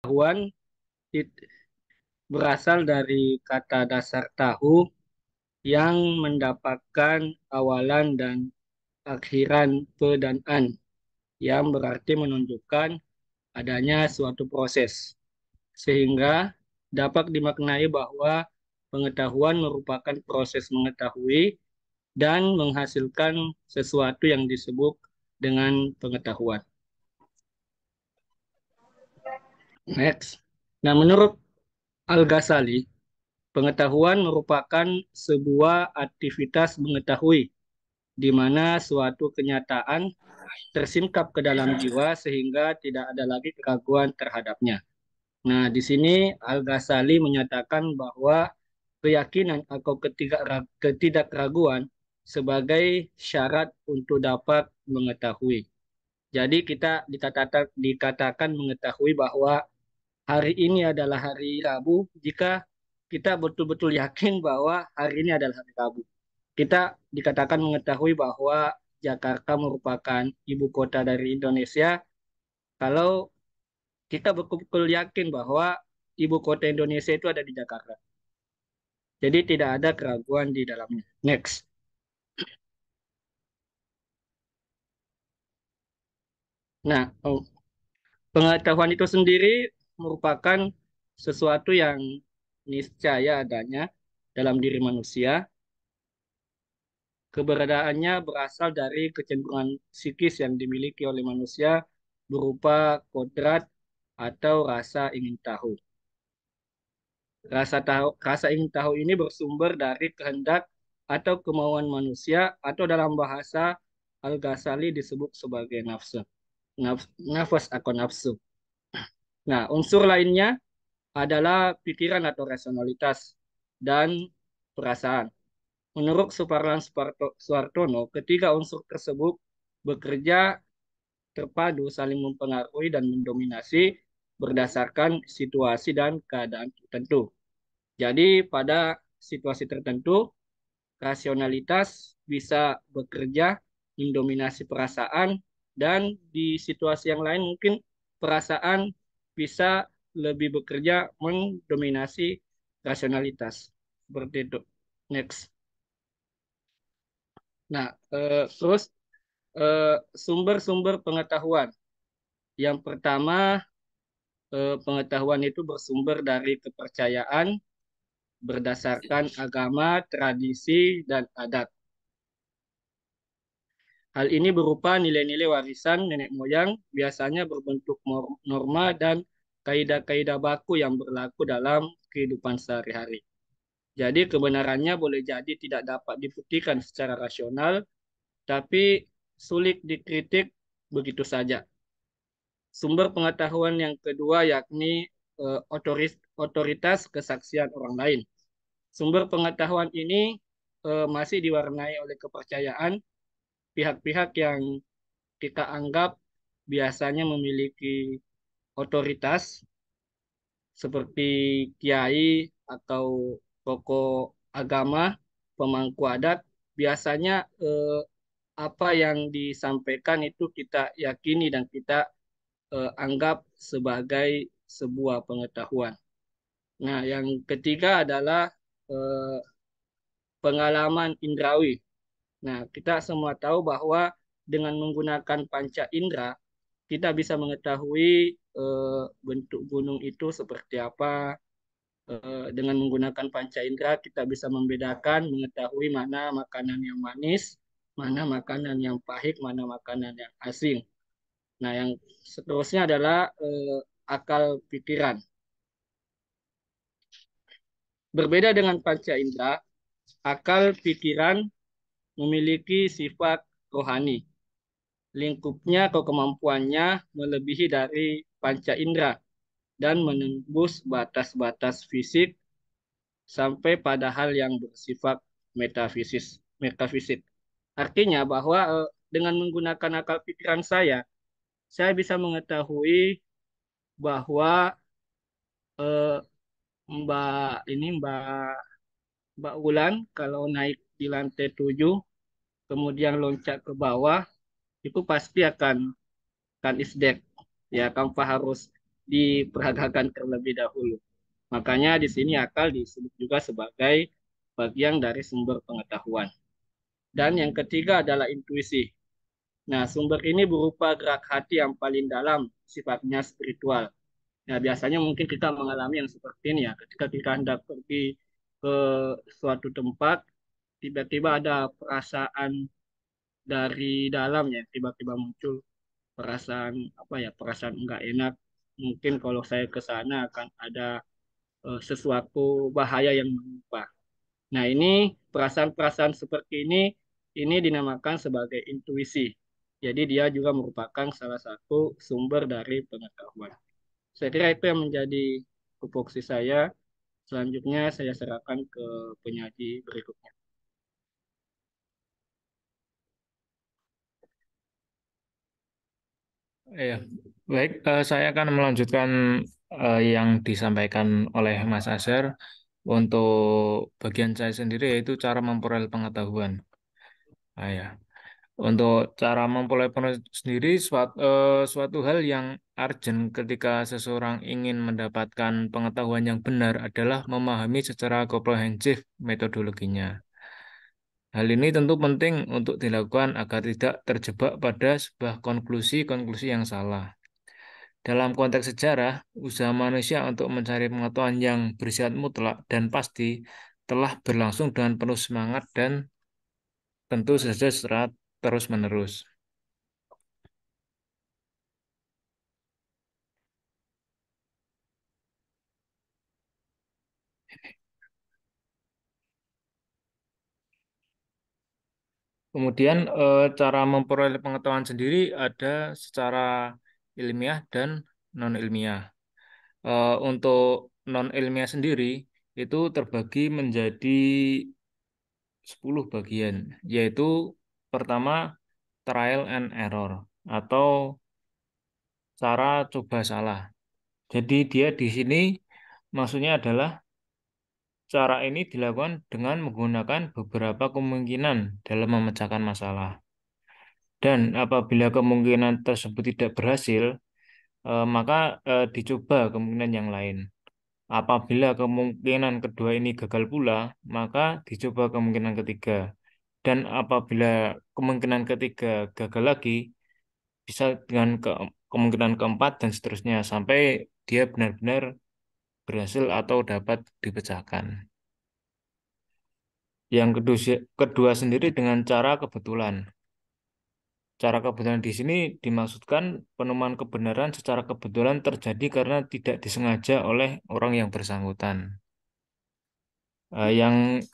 Pengetahuan berasal dari kata dasar tahu yang mendapatkan awalan dan akhiran pe dan an, yang berarti menunjukkan adanya suatu proses. Sehingga dapat dimaknai bahwa pengetahuan merupakan proses mengetahui dan menghasilkan sesuatu yang disebut dengan pengetahuan. Next. Nah, menurut Al-Ghazali, pengetahuan merupakan sebuah aktivitas mengetahui, di mana suatu kenyataan tersingkap ke dalam jiwa sehingga tidak ada lagi keraguan terhadapnya. Nah, di sini Al-Ghazali menyatakan bahwa keyakinan atau ketidakraguan sebagai syarat untuk dapat mengetahui. Jadi kita dikatakan mengetahui bahwa hari ini adalah hari Rabu jika kita betul-betul yakin bahwa hari ini adalah hari Rabu. Kita dikatakan mengetahui bahwa Jakarta merupakan ibu kota dari Indonesia kalau kita betul-betul yakin bahwa ibu kota Indonesia itu ada di Jakarta. Jadi tidak ada keraguan di dalamnya. Next. Nah, pengetahuan itu sendiri merupakan sesuatu yang niscaya adanya dalam diri manusia. Keberadaannya berasal dari kecenderungan psikis yang dimiliki oleh manusia berupa kodrat atau rasa ingin tahu. Rasa ingin tahu ini bersumber dari kehendak atau kemauan manusia atau dalam bahasa Al-Ghazali disebut sebagai nafsu. Nafas atau nafsu. Nah, unsur lainnya adalah pikiran atau rasionalitas dan perasaan. Menurut Suartono, ketiga unsur tersebut bekerja terpadu, saling mempengaruhi dan mendominasi berdasarkan situasi dan keadaan tertentu. Jadi pada situasi tertentu, rasionalitas bisa bekerja mendominasi perasaan dan di situasi yang lain mungkin perasaan bisa lebih bekerja mendominasi rasionalitas. Seperti itu. Next. Nah, terus sumber-sumber pengetahuan. Yang pertama, pengetahuan itu bersumber dari kepercayaan berdasarkan agama, tradisi, dan adat. Hal ini berupa nilai-nilai warisan nenek moyang, biasanya berbentuk norma dan kaidah-kaidah baku yang berlaku dalam kehidupan sehari-hari. Jadi kebenarannya boleh jadi tidak dapat dibuktikan secara rasional, tapi sulit dikritik begitu saja. Sumber pengetahuan yang kedua yakni otoritas kesaksian orang lain. Sumber pengetahuan ini masih diwarnai oleh kepercayaan pihak-pihak yang kita anggap biasanya memiliki otoritas seperti kiai atau tokoh agama, pemangku adat, biasanya apa yang disampaikan itu kita yakini dan kita anggap sebagai sebuah pengetahuan. Nah, yang ketiga adalah eh, pengalaman indrawi. Nah, kita semua tahu bahwa dengan menggunakan panca indera, kita bisa mengetahui bentuk gunung itu seperti apa. Dengan menggunakan panca indera, kita bisa membedakan, mengetahui mana makanan yang manis, mana makanan yang pahit, mana makanan yang asin. Nah, yang seterusnya adalah akal pikiran. Berbeda dengan panca indera, akal pikiran memiliki sifat rohani. Lingkupnya atau kemampuannya melebihi dari panca indera dan menembus batas-batas fisik sampai pada hal yang bersifat metafisik. Artinya bahwa dengan menggunakan akal pikiran saya bisa mengetahui bahwa eh, Mbak Wulan kalau naik di lantai 7 kemudian loncat ke bawah itu pasti akan isdek ya tanpa harus diperagakan terlebih dahulu. Makanya di sini akal disebut juga sebagai bagian dari sumber pengetahuan. Dan yang ketiga adalah intuisi. Nah, sumber ini berupa gerak hati yang paling dalam, sifatnya spiritual. Nah, biasanya mungkin kita mengalami yang seperti ini ya, ketika kita hendak pergi ke suatu tempat, tiba-tiba ada perasaan dari dalam ya, tiba-tiba muncul perasaan apa ya, perasaan enggak enak. Mungkin kalau saya ke sana akan ada sesuatu bahaya yang menimpa. Nah, ini perasaan-perasaan seperti ini dinamakan sebagai intuisi. Jadi dia juga merupakan salah satu sumber dari pengetahuan. Saya kira itu yang menjadi tupoksi saya. Selanjutnya saya serahkan ke penyaji berikutnya. Ya, baik. Saya akan melanjutkan yang disampaikan oleh Mas Azhar untuk bagian saya sendiri yaitu cara memperoleh pengetahuan. Ya. Untuk cara memperoleh pengetahuan sendiri suatu hal yang urgent ketika seseorang ingin mendapatkan pengetahuan yang benar adalah memahami secara komprehensif metodologinya. Hal ini tentu penting untuk dilakukan agar tidak terjebak pada sebuah konklusi-konklusi yang salah. Dalam konteks sejarah, usaha manusia untuk mencari pengetahuan yang bersifat mutlak dan pasti telah berlangsung dengan penuh semangat dan tentu saja secara terus-menerus. Kemudian cara memperoleh pengetahuan sendiri ada secara ilmiah dan non-ilmiah. Untuk non-ilmiah sendiri itu terbagi menjadi 10 bagian, yaitu pertama trial and error atau cara coba salah. Jadi dia di sini maksudnya adalah cara ini dilakukan dengan menggunakan beberapa kemungkinan dalam memecahkan masalah. Dan apabila kemungkinan tersebut tidak berhasil, maka dicoba kemungkinan yang lain. Apabila kemungkinan kedua ini gagal pula, maka dicoba kemungkinan ketiga. Dan apabila kemungkinan ketiga gagal lagi, bisa dengan kemungkinan keempat dan seterusnya sampai dia benar-benar berhasil atau dapat dipecahkan. Yang kedua sendiri dengan cara kebetulan. Cara kebetulan di sini dimaksudkan penemuan kebenaran secara kebetulan terjadi karena tidak disengaja oleh orang yang bersangkutan. Yang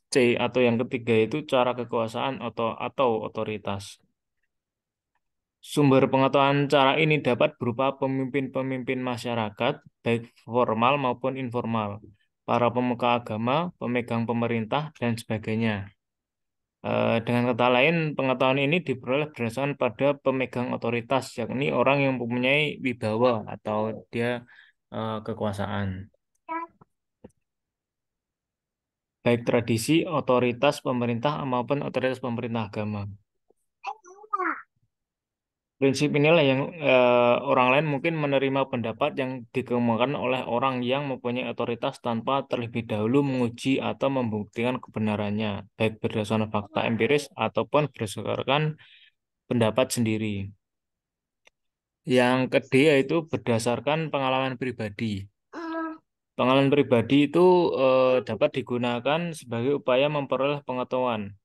C atau yang ketiga itu cara kekuasaan atau otoritas. Sumber pengetahuan cara ini dapat berupa pemimpin-pemimpin masyarakat, baik formal maupun informal, para pemuka agama, pemegang pemerintah, dan sebagainya. Dengan kata lain, pengetahuan ini diperoleh berdasarkan pada pemegang otoritas, yakni orang yang mempunyai wibawa atau dia kekuasaan, baik tradisi, otoritas pemerintah maupun otoritas pemerintah agama. Prinsip inilah yang orang lain mungkin menerima pendapat yang dikemukakan oleh orang yang mempunyai otoritas tanpa terlebih dahulu menguji atau membuktikan kebenarannya, baik berdasarkan fakta empiris ataupun berdasarkan pendapat sendiri. Yang kedua itu berdasarkan pengalaman pribadi. Pengalaman pribadi itu dapat digunakan sebagai upaya memperoleh pengetahuan.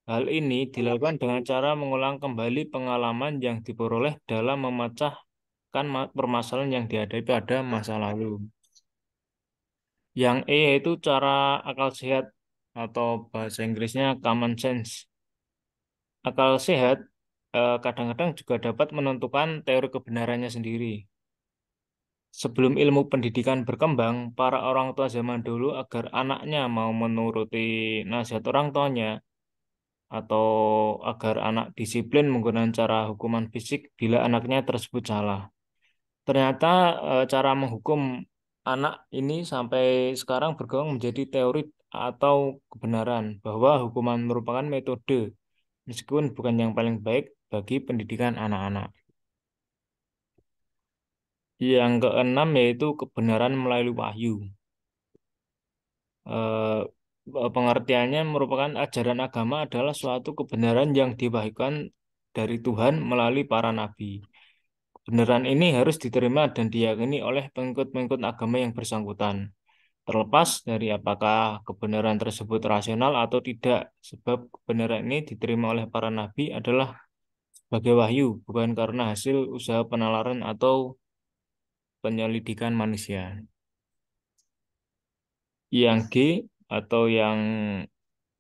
Hal ini dilakukan dengan cara mengulang kembali pengalaman yang diperoleh dalam memecahkan permasalahan yang dihadapi pada masa lalu. Yang E yaitu cara akal sehat atau bahasa Inggrisnya common sense. Akal sehat kadang-kadang juga dapat menentukan teori kebenarannya sendiri. Sebelum ilmu pendidikan berkembang, para orang tua zaman dulu agar anaknya mau menuruti nasihat orang tuanya atau agar anak disiplin menggunakan cara hukuman fisik bila anaknya tersebut salah. Ternyata cara menghukum anak ini sampai sekarang berkembang menjadi teori atau kebenaran bahwa hukuman merupakan metode meskipun bukan yang paling baik bagi pendidikan anak-anak. Yang keenam yaitu kebenaran melalui wahyu. Eh, Pengertiannya merupakan ajaran agama adalah suatu kebenaran yang diwahyukan dari Tuhan melalui para nabi. Kebenaran ini harus diterima dan diyakini oleh pengikut-pengikut agama yang bersangkutan, terlepas dari apakah kebenaran tersebut rasional atau tidak, sebab kebenaran ini diterima oleh para nabi adalah sebagai wahyu, bukan karena hasil usaha penalaran atau penyelidikan manusia. Yang G atau yang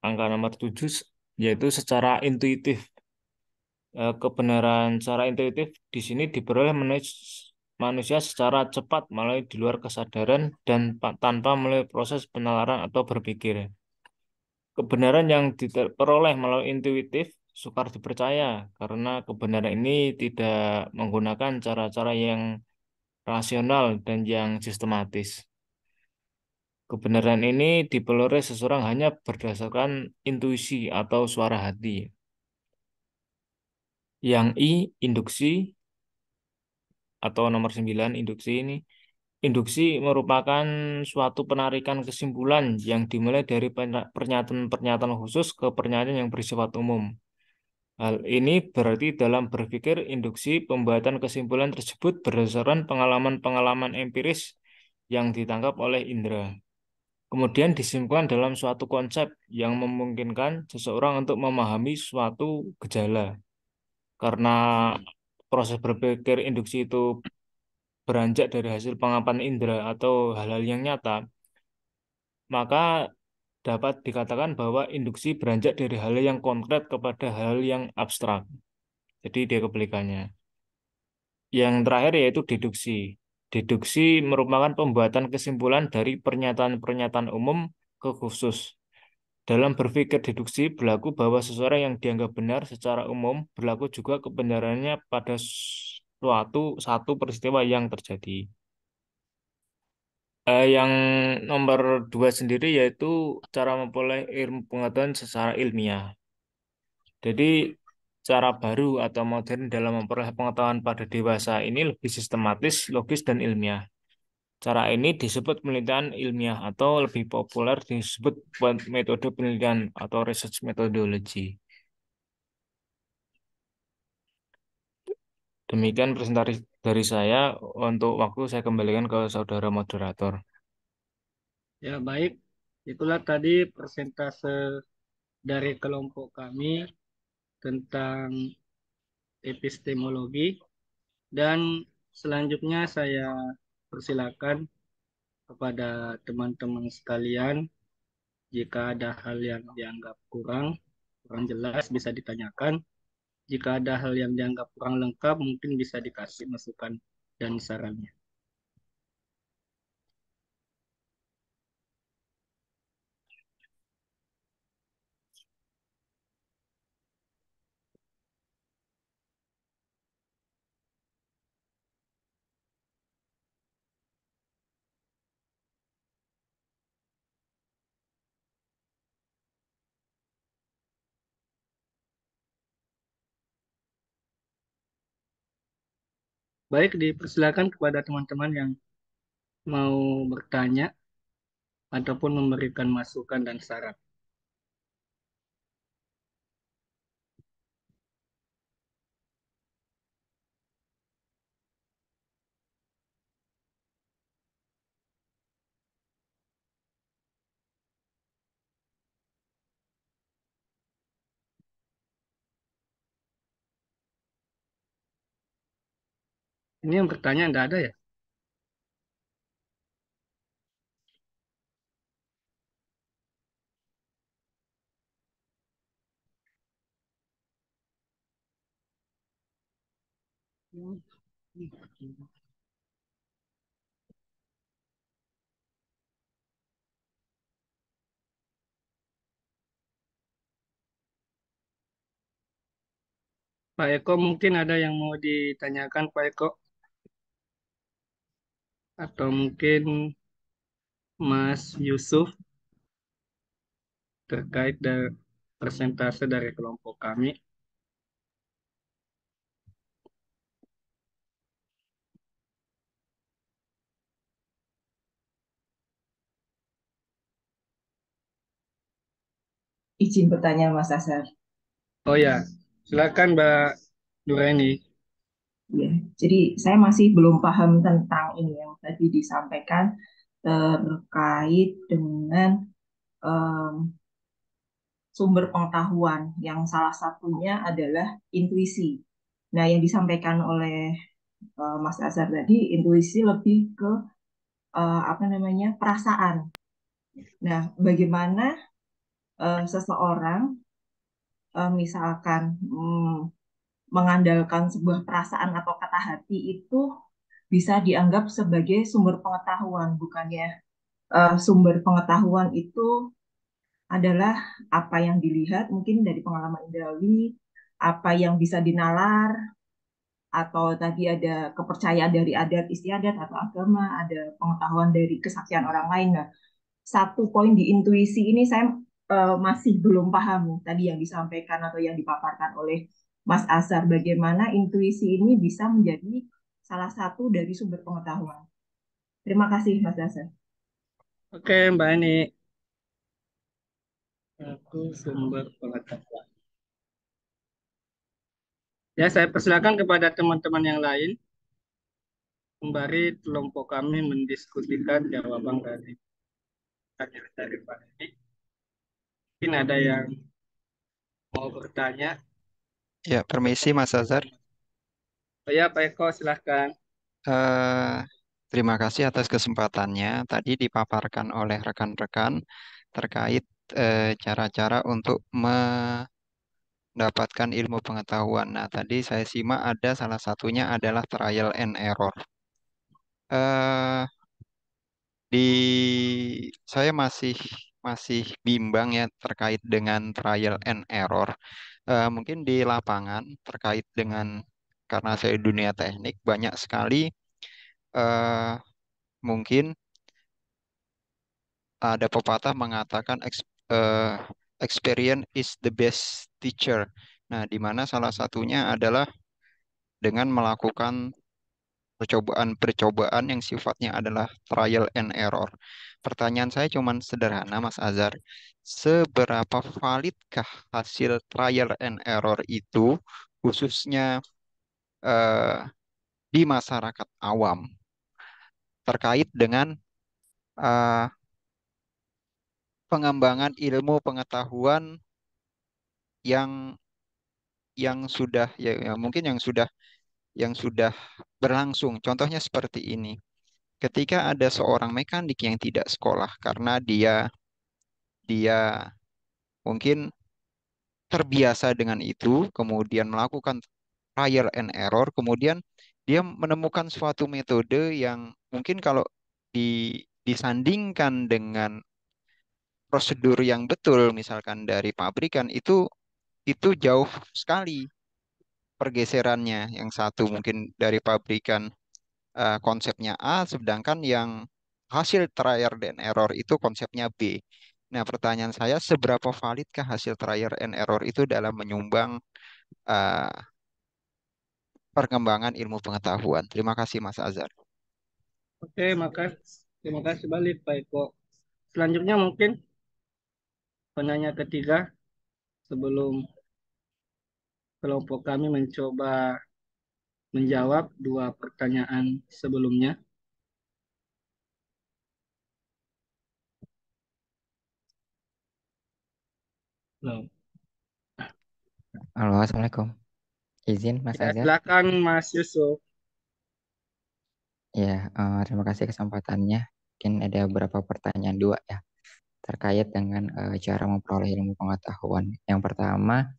angka nomor 7 yaitu secara intuitif. Kebenaran secara intuitif di sini diperoleh manusia secara cepat melalui di luar kesadaran dan tanpa melalui proses penalaran atau berpikir. Kebenaran yang diperoleh melalui intuitif sukar dipercaya karena kebenaran ini tidak menggunakan cara-cara yang rasional dan yang sistematis. Kebenaran ini diperoleh seseorang hanya berdasarkan intuisi atau suara hati. Yang I, induksi atau nomor 9 induksi ini. Induksi merupakan suatu penarikan kesimpulan yang dimulai dari pernyataan-pernyataan khusus ke pernyataan yang bersifat umum. Hal ini berarti dalam berpikir induksi pembuatan kesimpulan tersebut berdasarkan pengalaman-pengalaman empiris yang ditangkap oleh indera. Kemudian disimpulkan dalam suatu konsep yang memungkinkan seseorang untuk memahami suatu gejala. Karena proses berpikir induksi itu beranjak dari hasil pengamatan indera atau hal-hal yang nyata, maka dapat dikatakan bahwa induksi beranjak dari hal yang konkret kepada hal yang abstrak. Jadi dia kebalikannya. Yang terakhir yaitu deduksi. Deduksi merupakan pembuatan kesimpulan dari pernyataan-pernyataan umum ke khusus. Dalam berpikir deduksi berlaku bahwa seseorang yang dianggap benar secara umum berlaku juga kebenarannya pada suatu satu peristiwa yang terjadi. Yang nomor 2 sendiri yaitu cara memperoleh ilmu pengetahuan secara ilmiah. Jadi cara baru atau modern dalam memperoleh pengetahuan pada dewasa ini lebih sistematis, logis, dan ilmiah. Cara ini disebut penelitian ilmiah atau lebih populer disebut metode penelitian atau research methodology. Demikian presentasi dari saya. Untuk waktu saya kembalikan ke saudara moderator. Ya, baik. Itulah tadi persentase dari kelompok kami tentang epistemologi. Dan selanjutnya saya persilakan kepada teman-teman sekalian, jika ada hal yang dianggap kurang jelas bisa ditanyakan. Jika ada hal yang dianggap kurang lengkap, mungkin bisa dikasih masukan dan sarannya. Baik, dipersilakan kepada teman-teman yang mau bertanya ataupun memberikan masukan dan saran. Ini yang bertanya enggak ada ya? Pak Eko mungkin ada yang mau ditanyakan Pak Eko, atau mungkin Mas Yusuf terkait dengan persentase dari kelompok kami. izin bertanya Mas Asar. Oh ya, silakan Mbak Nuraini. Ya, jadi saya masih belum paham tentang ini yang tadi disampaikan terkait dengan em, sumber pengetahuan yang salah satunya adalah intuisi. Nah, yang disampaikan oleh Mas Azhar tadi, intuisi lebih ke apa namanya perasaan. Nah, bagaimana seseorang misalkan mengandalkan sebuah perasaan atau kata hati itu bisa dianggap sebagai sumber pengetahuan, bukannya sumber pengetahuan itu adalah apa yang dilihat mungkin dari pengalaman indrawi, apa yang bisa dinalar, atau tadi ada kepercayaan dari adat istiadat atau agama, ada pengetahuan dari kesaksian orang lain. Nah, satu poin di intuisi ini saya masih belum paham tadi yang disampaikan atau yang dipaparkan oleh Mas Azhar, bagaimana intuisi ini bisa menjadi salah satu dari sumber pengetahuan. Terima kasih Mas Azhar. Oke, Mbak Eni. Aku sumber pengetahuan. Ya, saya persilakan kepada teman-teman yang lain. Kembali kelompok kami mendiskusikan jawaban dari Pak Eni. Mungkin ada yang mau bertanya. Ya, permisi Mas Azhar. Oh ya, Pak Eko, silahkan. Eh, Terima kasih atas kesempatannya. Tadi dipaparkan oleh rekan-rekan terkait cara-cara untuk mendapatkan ilmu pengetahuan. Nah, tadi saya simak ada salah satunya adalah trial and error. Eh, di saya masih bimbang ya terkait dengan trial and error. Mungkin di lapangan terkait dengan karena saya dunia teknik banyak sekali eh, mungkin ada pepatah mengatakan experience is the best teacher. Nah, di mana salah satunya adalah dengan melakukan percobaan-percobaan yang sifatnya adalah trial and error. Pertanyaan saya cuma sederhana, Mas Azhar. Seberapa validkah hasil trial and error itu, khususnya eh, di masyarakat awam, terkait dengan eh, pengembangan ilmu pengetahuan yang sudah ya mungkin yang sudah berlangsung. Contohnya seperti ini. Ketika ada seorang mekanik yang tidak sekolah karena dia dia mungkin terbiasa dengan itu, kemudian melakukan trial and error, kemudian dia menemukan suatu metode yang mungkin kalau disandingkan dengan prosedur yang betul, misalkan dari pabrikan itu jauh sekali pergeserannya. Yang satu mungkin dari pabrikan konsepnya A, sedangkan yang hasil trial and error itu konsepnya B. Nah, pertanyaan saya, seberapa validkah hasil trial and error itu dalam menyumbang eh, perkembangan ilmu pengetahuan? Terima kasih, Mas Azhar. Oke, terima kasih balik Pak Eko. Selanjutnya mungkin penanya ketiga sebelum kelompok kami mencoba menjawab dua pertanyaan sebelumnya. Loh. Halo, Assalamualaikum. Izin, Mas Ya, Azhar. silakan Mas Yusuf. Ya, terima kasih kesempatannya. Mungkin ada beberapa pertanyaan dua ya terkait dengan cara memperoleh ilmu pengetahuan. Yang pertama,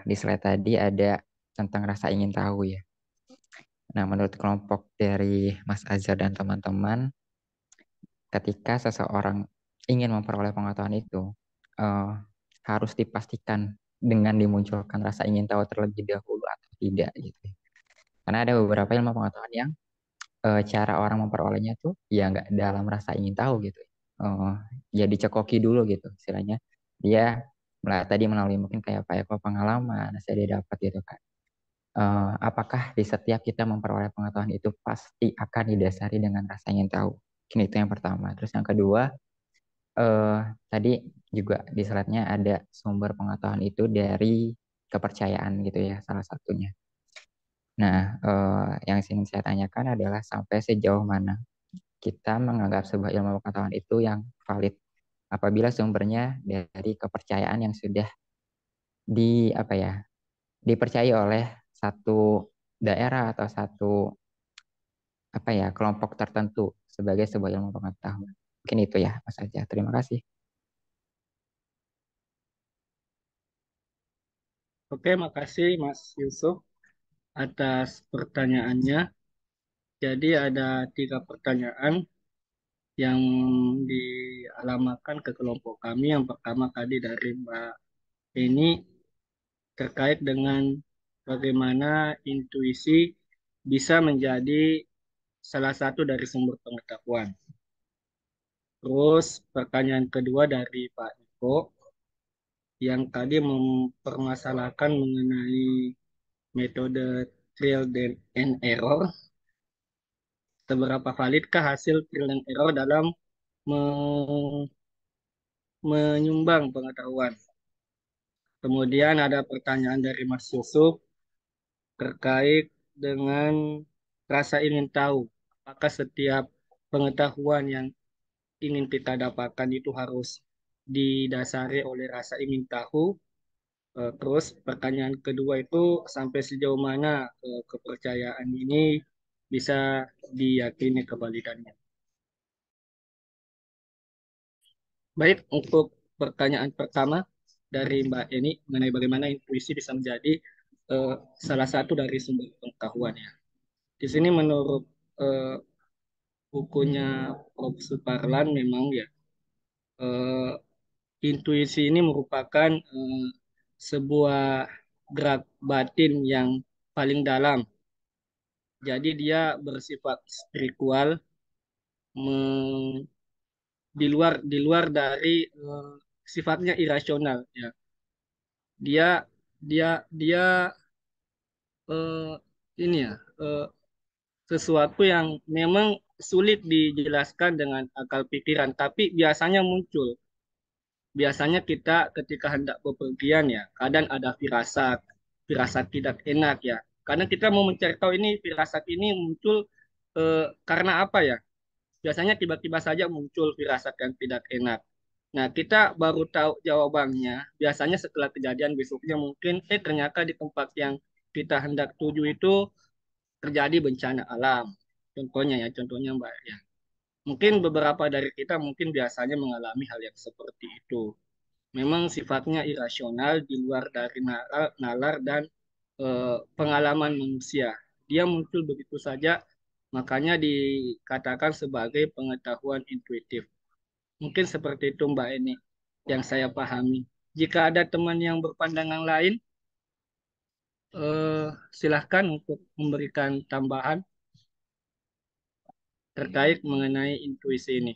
di slide tadi ada tentang rasa ingin tahu ya. Nah, menurut kelompok dari Mas Azhar dan teman-teman, ketika seseorang ingin memperoleh pengetahuan itu, eh, harus dipastikan dengan dimunculkan rasa ingin tahu terlebih dahulu atau tidak gitu. Karena ada beberapa ilmu pengetahuan yang cara orang memperolehnya tuh ya nggak dalam rasa ingin tahu gitu. Eh, Ya dicekoki dulu gitu istilahnya. Dia tadi melalui mungkin kayak Pak Eko pengalaman, saya dia dapat gitu kan. Apakah di setiap kita memperoleh pengetahuan itu pasti akan didasari dengan rasa ingin tahu? Mungkin itu yang pertama. Terus yang kedua, eh, tadi juga di slide-nya ada sumber pengetahuan itu dari kepercayaan gitu ya, salah satunya. Nah, yang ingin saya tanyakan adalah sampai sejauh mana kita menganggap sebuah ilmu pengetahuan itu yang valid apabila sumbernya dari kepercayaan yang sudah di apa ya, dipercaya oleh satu daerah atau satu apa ya, kelompok tertentu sebagai sebuah ilmu pengetahuan. Mungkin itu ya, Mas Aja. Terima kasih. Oke, makasih Mas Yusuf atas pertanyaannya. Jadi ada 3 pertanyaan yang dialamatkan ke kelompok kami. Yang pertama tadi dari Mbak Eni terkait dengan bagaimana intuisi bisa menjadi salah satu dari sumber pengetahuan. Terus pertanyaan kedua dari Pak Iko yang tadi mempermasalahkan mengenai metode trial and error. Seberapa validkah hasil trial and error dalam menyumbang pengetahuan? Kemudian ada pertanyaan dari Mas Yusuf terkait dengan rasa ingin tahu. Apakah setiap pengetahuan yang ingin kita dapatkan itu harus didasari oleh rasa ingin tahu? Terus pertanyaan kedua itu sampai sejauh mana kepercayaan ini bisa diyakini kevalidannya. Baik, untuk pertanyaan pertama dari Mbak Eni mengenai bagaimana intuisi bisa menjadi eh, salah satu dari sumber pengetahuan ya. Di sini menurut eh, bukunya Prof. Suparlan memang ya eh, intuisi ini merupakan sebuah gerak batin yang paling dalam. Jadi dia bersifat spiritual me- di luar dari sifatnya irasional ya. Dia dia dia eh, ini ya sesuatu yang memang sulit dijelaskan dengan akal pikiran, tapi biasanya muncul. Biasanya kita ketika hendak bepergian ya, kadang ada firasat, firasat tidak enak ya. Kadang kita mau mencari tahu ini firasat ini muncul karena apa ya? Biasanya tiba-tiba saja muncul firasat yang tidak enak. Nah, kita baru tahu jawabannya. Biasanya setelah kejadian besoknya mungkin, ternyata di tempat yang kita hendak tuju itu terjadi bencana alam. Contohnya ya, contohnya Mbak ya. Mungkin beberapa dari kita mungkin biasanya mengalami hal yang seperti itu. Memang sifatnya irasional di luar dari nalar dan pengalaman manusia. Dia muncul begitu saja, makanya dikatakan sebagai pengetahuan intuitif. Mungkin seperti itu Mbak Eni yang saya pahami. Jika ada teman yang berpandangan lain, eh, silahkan untuk memberikan tambahan terkait mengenai intuisi ini.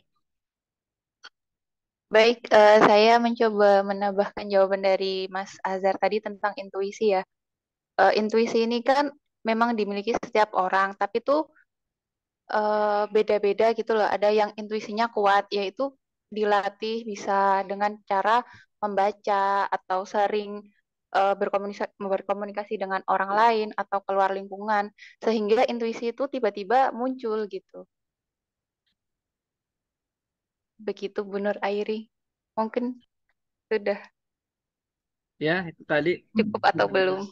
Baik, saya mencoba menambahkan jawaban dari Mas Azhar tadi tentang intuisi ya. Intuisi ini kan memang dimiliki setiap orang, tapi tuh beda-beda gitu loh. Ada yang intuisinya kuat, yaitu dilatih bisa dengan cara membaca atau sering berkomunikasi dengan orang lain atau keluar lingkungan, sehingga intuisi itu tiba-tiba muncul gitu. Begitu Bu Nur Airi. Mungkin sudah Ya, itu tadi cukup atau belum?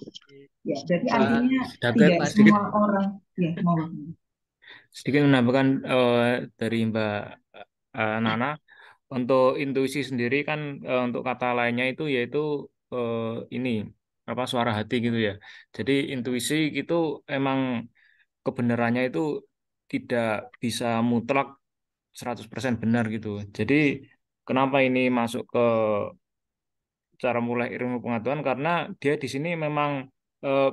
Ya, berarti Pak artinya Dapat tidak sedikit semua orang, ya, mau. sedikit menambahkan dari Mbak Nana untuk intuisi sendiri kan untuk kata lainnya itu yaitu eh, ini apa suara hati gitu ya. Jadi intuisi itu emang kebenarannya itu tidak bisa mutlak 100% benar gitu. Jadi kenapa ini masuk ke cara mulai ilmu pengetahuan karena dia di sini memang eh,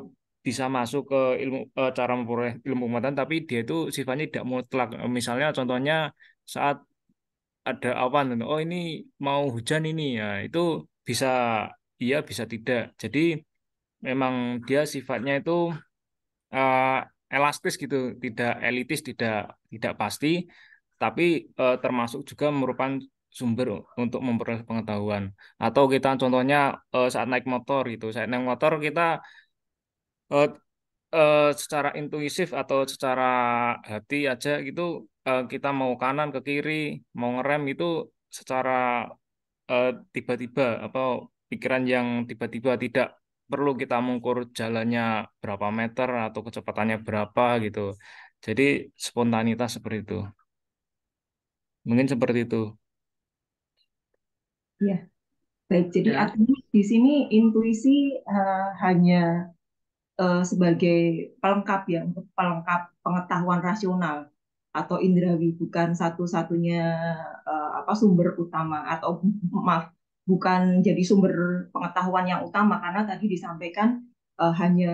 bisa masuk ke ilmu cara memperoleh ilmu pengetahuan tapi dia itu sifatnya tidak mutlak. Misalnya contohnya saat ada awan, oh ini mau hujan ini ya itu bisa iya bisa tidak. Jadi memang dia sifatnya itu eh, elastis gitu, tidak elitis, tidak pasti, tapi termasuk juga merupakan sumber untuk memperoleh pengetahuan. Atau kita contohnya saat naik motor gitu. Saat naik motor kita eh, secara intuisif atau secara hati aja gitu kita mau kanan ke kiri, mau ngerem itu secara tiba-tiba atau pikiran yang tiba-tiba tidak perlu kita mengukur jalannya berapa meter atau kecepatannya berapa gitu. Jadi spontanitas seperti itu. Mungkin seperti itu. Ya, baik. Jadi Ya, artinya di sini intuisi hanya sebagai pelengkap ya, untuk pelengkap pengetahuan rasional atau indrawi, bukan satu-satunya apa sumber utama, atau maaf, bukan jadi sumber pengetahuan yang utama, karena tadi disampaikan hanya,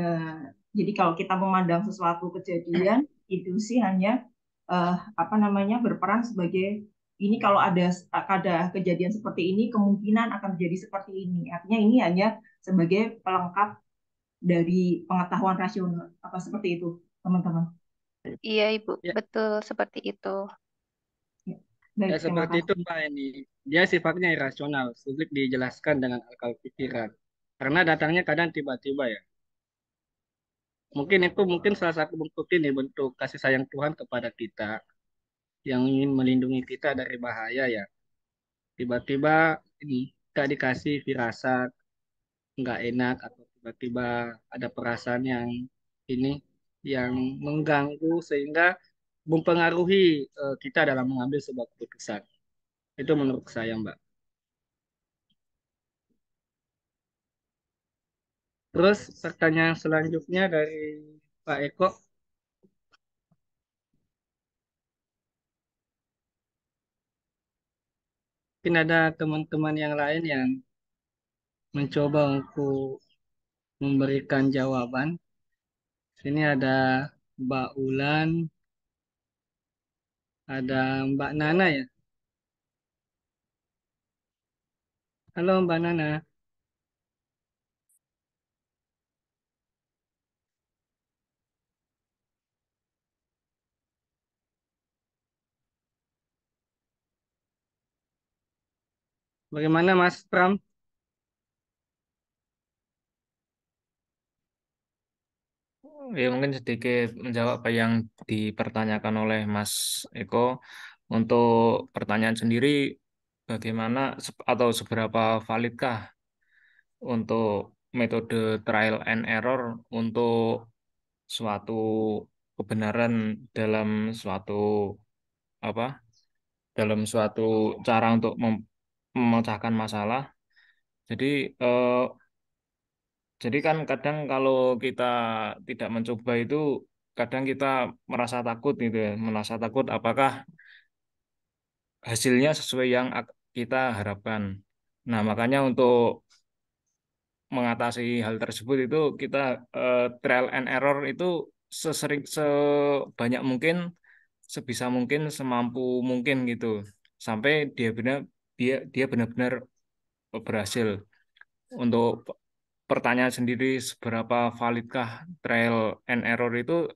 jadi kalau kita memandang sesuatu kejadian, intuisi hanya apa namanya, berperan sebagai ini, kalau ada kejadian seperti ini kemungkinan akan menjadi seperti ini. Artinya ini hanya sebagai pelengkap dari pengetahuan rasional. Apa seperti itu, teman-teman? Iya, Ibu. ya, Betul seperti itu. Ya. Baik, ya terima seperti itu kasih. Pak ini. Dia sifatnya irasional, sulit dijelaskan dengan akal pikiran. Karena datangnya kadang tiba-tiba ya. Mungkin salah satu bentuk ini bentuk kasih sayang Tuhan kepada kita yang ingin melindungi kita dari bahaya ya. Tiba-tiba ini kita dikasih firasat nggak enak atau tiba-tiba ada perasaan yang ini yang mengganggu sehingga mempengaruhi kita dalam mengambil sebuah keputusan. Itu menurut saya, Mbak. Terus pertanyaan selanjutnya dari Pak Eko, mungkin ada teman-teman yang lain yang mencoba untuk memberikan jawaban. Sini ada Mbak Ulan, ada Mbak Nana ya. Halo Mbak Nana, bagaimana Mas Pram? Ya mungkin sedikit menjawab apa yang dipertanyakan oleh Mas Eko. Untuk pertanyaan sendiri, bagaimana atau seberapa validkah untuk metode trial and error untuk suatu kebenaran dalam suatu apa dalam suatu cara untuk memecahkan masalah. Jadi eh, jadi kan kadang kalau kita tidak mencoba itu kadang kita merasa takut gitu ya, merasa takut apakah hasilnya sesuai yang kita harapkan. Nah, makanya untuk mengatasi hal tersebut itu kita trial and error itu sebanyak mungkin, sebisa mungkin, semampu mungkin gitu, sampai dia benar-benar berhasil. Untuk pertanyaan sendiri seberapa validkah trial and error itu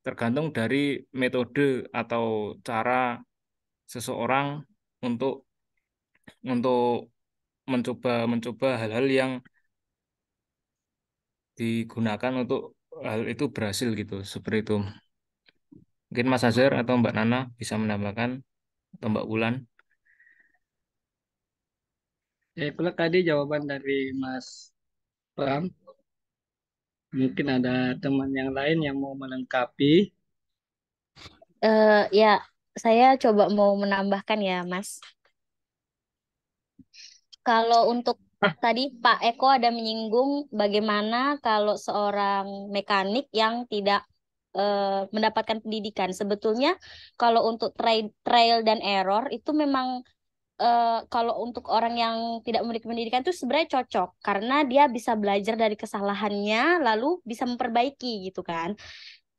tergantung dari metode atau cara seseorang untuk untuk mencoba mencoba hal-hal yang digunakan untuk hal itu berhasil gitu seperti itu. Mungkin Mas Azhar atau Mbak Nana bisa menambahkan atau Mbak Wulan. Ya, itulah tadi jawaban dari Mas Pram. Mungkin ada teman yang lain yang mau melengkapi. Ya, saya coba mau menambahkan ya, Mas. Kalau untuk tadi Pak Eko ada menyinggung bagaimana kalau seorang mekanik yang tidak mendapatkan pendidikan. Sebetulnya kalau untuk trial dan error itu memang kalau untuk orang yang tidak memiliki pendidikan itu sebenarnya cocok karena dia bisa belajar dari kesalahannya lalu bisa memperbaiki gitu kan.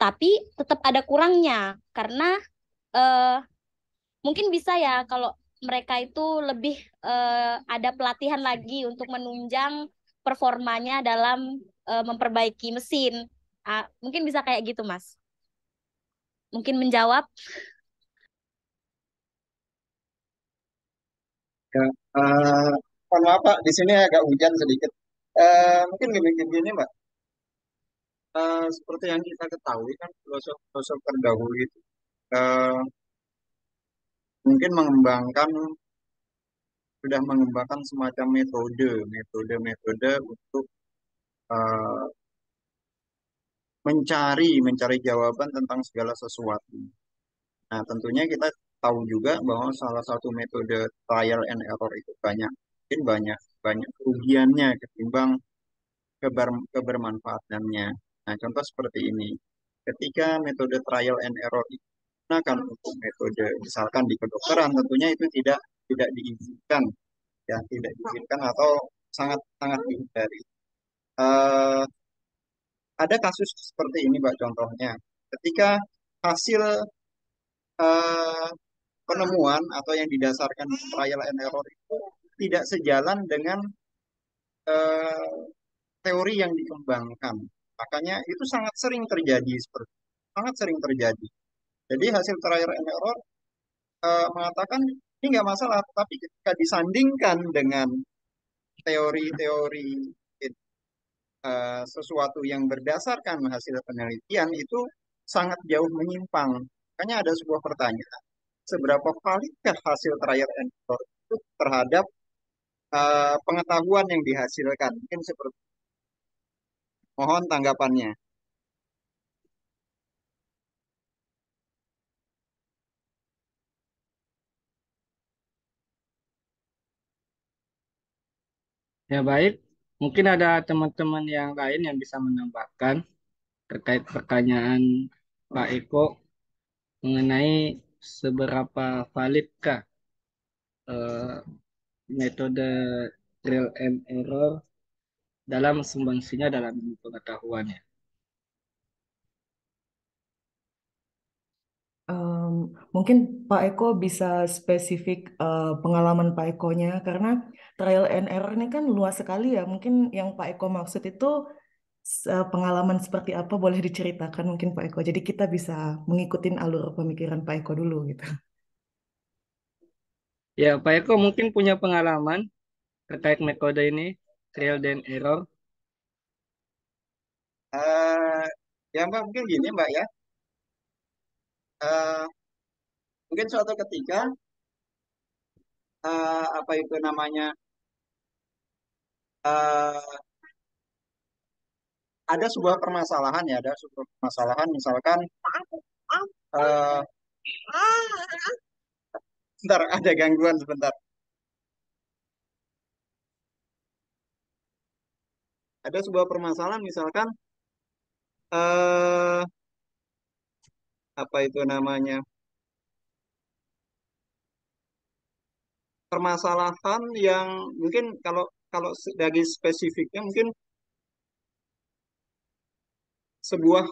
Tapi tetap ada kurangnya karena eh, mungkin bisa ya kalau mereka itu lebih ada pelatihan lagi untuk menunjang performanya dalam memperbaiki mesin. Mungkin bisa kayak gitu, Mas. Mungkin menjawab. Ya, mohon maaf Pak, di sini agak hujan sedikit. Mungkin gini Mbak, seperti yang kita ketahui kan filosof terdahulu itu eh, mungkin sudah mengembangkan semacam metode untuk eh, mencari jawaban tentang segala sesuatu. Nah, tentunya kita tahu juga bahwa salah satu metode trial and error itu mungkin banyak banyak kerugiannya ketimbang kebermanfaatannya. Nah, contoh seperti ini. Ketika metode trial and error digunakan untuk metode misalkan di kedokteran, tentunya itu tidak diizinkan, ya tidak diizinkan atau sangat sangat dihindari. Eh, ada kasus seperti ini, Mbak, contohnya. Ketika hasil eh, penemuan atau yang didasarkan trial and error itu tidak sejalan dengan eh, teori yang dikembangkan. Makanya itu sangat sering terjadi sangat sering terjadi. Jadi hasil trial and error mengatakan ini nggak masalah, tapi ketika disandingkan dengan teori-teori sesuatu yang berdasarkan hasil penelitian itu sangat jauh menyimpang. Makanya ada sebuah pertanyaan, seberapa validkah hasil trial and error itu terhadap pengetahuan yang dihasilkan? Mungkin seperti mohon tanggapannya. Ya baik, mungkin ada teman-teman yang lain yang bisa menambahkan terkait pertanyaan Pak Eko mengenai seberapa validkah eh, metode trial and error dalam sumbangsinya dalam ilmu pengetahuan ya. Mungkin Pak Eko bisa spesifik pengalaman Pak Ekonya karena trial and error ini kan luas sekali ya. Mungkin yang Pak Eko maksud itu pengalaman seperti apa boleh diceritakan mungkin Pak Eko. Jadi kita bisa mengikuti alur pemikiran Pak Eko dulu gitu. Ya, Pak Eko mungkin punya pengalaman terkait metode ini, trial and error. Eh, ya Mbak, mungkin gini Mbak ya. Eh, mungkin suatu ketika apa itu namanya eh, ada sebuah permasalahan ya, ada sebuah permasalahan misalkan eh, sebentar ada gangguan sebentar. Ada sebuah permasalahan misalkan eh apa itu namanya? Permasalahan yang mungkin kalau kalau dari spesifiknya mungkin sebuah